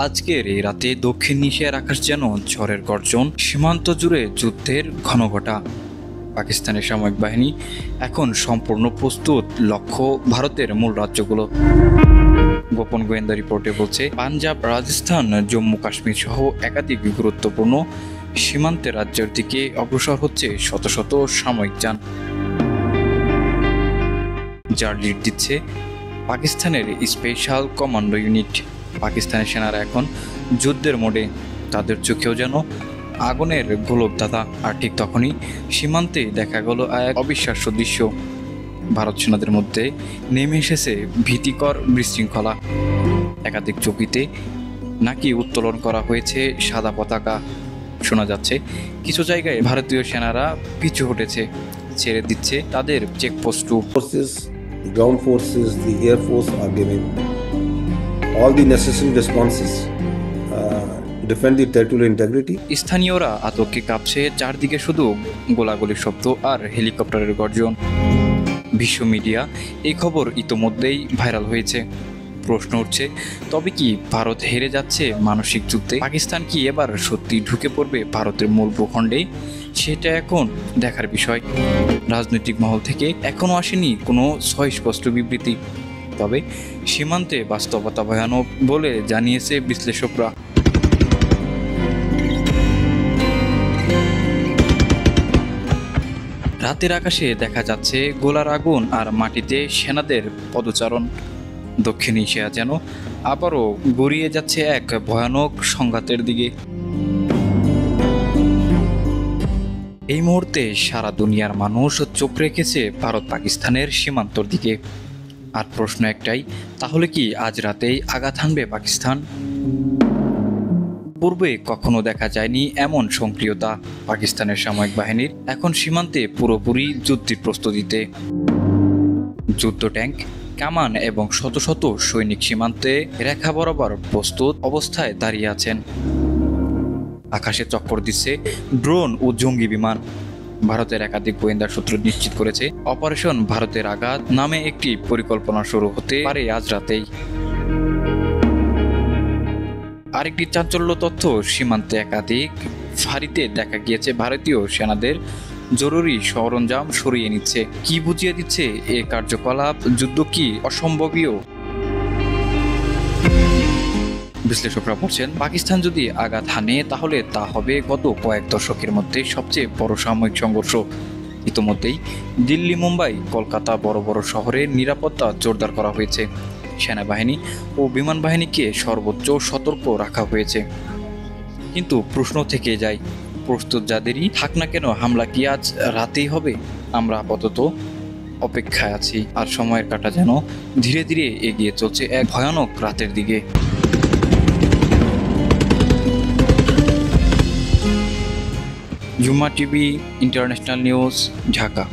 আজকের এই রাতে দক্ষিণ এশিয়ার আকাশ যেন ঝড়ের গর্জন, সীমান্ত জুড়ে যুদ্ধের ঘনঘটা। পাকিস্তানের সামরিক বাহিনী এখন সম্পূর্ণ প্রস্তুত, লক্ষ্য ভারতের মূল রাজ্যগুলো। গোপন গোয়েন্দা রিপোর্টে বলছে, পাঞ্জাব, রাজস্থান, জম্মু কাশ্মীর সহ একাধিক গুরুত্বপূর্ণ সীমান্তের রাজ্যের দিকে অগ্রসর হচ্ছে শত শত সামরিক যান, যার লিড দিচ্ছে পাকিস্তানের স্পেশাল কমান্ডো ইউনিট। পাকিস্তানের সেনারা এখন যুদ্ধের মোডে, তাদের চোখেও যেন আগুনের গোলকধাঁধা। আর ঠিক তখনই সীমান্তে দেখা গেল এক অবিশ্বাস্য দৃশ্য। ভারত সেনাদের মধ্যে নেমে এসেছে ভীতিকর বিশৃঙ্খলা। একাধিক চৌকিতে নাকি উত্তোলন করা হয়েছে সাদা পতাকা। শোনা যাচ্ছে কিছু জায়গায় ভারতীয় সেনারা পিছু হটেছে, ছেড়ে দিচ্ছে তাদের চেকপোস্টও। The ground forces, the air force are giving all the necessary responses to defend the territorial integrity. স্থানীয়রা আতঙ্কে কাঁপছে, চারদিকে শুধু গোলাগুলির শব্দ আর হেলিকপ্টারের গর্জন। বিশ্ব মিডিয়া এই খবর ইতোমধ্যেই ভাইরাল হয়েছে। প্রশ্ন উঠছে, তবে কি ভারত হেরে যাচ্ছে মানসিক যুদ্ধে? পাকিস্তান কি এবার সত্যি ঢুকে পড়বে ভারতের মূল ভূখণ্ডে? সেটা এখন দেখার বিষয়। রাজনৈতিক মহল থেকে এখনও আসেনি কোনো সুস্পষ্ট বিবৃতি, তবে সীমান্তে বাস্তবতা ভয়ানক বলে জানিয়েছে বিশ্লেষকরা। রাতের আকাশে দেখা যাচ্ছে গোলার আগুন আর মাটিতে সেনাদের পদচারণ। দক্ষিণ এশিয়া যেন আবারও গড়িয়ে যাচ্ছে এক ভয়ানক সংঘাতের দিকে। এই মুহূর্তে সারা দুনিয়ার মানুষ চোখ রেখেছে ভারত পাকিস্তানের সীমান্তর দিকে। আর প্রশ্ন একটাই, তাহলে কি আজ রাতেই আঘাত হানবে পাকিস্তান? পূর্বে কখনো দেখা যায়নি এমন সক্রিয়তা পাকিস্তানের সামরিক বাহিনীর। এখন সীমান্তে পুরোপুরি যুদ্ধের প্রস্তুতিতে। যুদ্ধ ট্যাঙ্ক, কামান এবং শত শত সৈনিক সীমান্তে রেখা বরাবর প্রস্তুত অবস্থায় দাঁড়িয়ে আছেন। আকাশে চক্কর দিচ্ছে ড্রোন ও জঙ্গি বিমান। ভারতের একাধিক গোয়েন্দা সূত্র নিশ্চিত করেছে, অপারেশন ভারতের আঘাত নামে একটি পরিকল্পনা শুরু হতে পারে আজ রাতেই। আরেকটি চাঞ্চল্য তথ্য, সীমান্তে একাধিক ফাঁড়িতে দেখা গিয়েছে ভারতীয় সেনাদের জরুরি সরঞ্জাম সরিয়ে নিচ্ছে। কি বুঝিয়ে দিচ্ছে এ কার্যকলাপ? যুদ্ধ কি অসম্ভবীয়? বিশ্লেষকরা বলছেন, পাকিস্তান যদি আঘাত হানে তাহলে তা হবে গত কয়েক দশকের মধ্যে সবচেয়ে বড় সামরিক সংঘর্ষ। ইতোমধ্যেই দিল্লি, মুম্বাই, কলকাতা বড় বড় শহরে নিরাপত্তা জোরদার করা হয়েছে। সেনাবাহিনী ও বিমান বাহিনীকে সর্বোচ্চ সতর্ক রাখা হয়েছে। কিন্তু প্রশ্ন থেকে যায়, প্রস্তুত যাদেরই থাক না কেন, হামলা কি আজ রাতেই হবে? আমরা আপাতত অপেক্ষায় আছি। আর সময়ের কাঁটা যেন ধীরে ধীরে এগিয়ে চলছে এক ভয়ানক রাতের দিকে। জুম্মা টিভি, ইন্টারন্যাশনাল নিউজ, ঢাকা।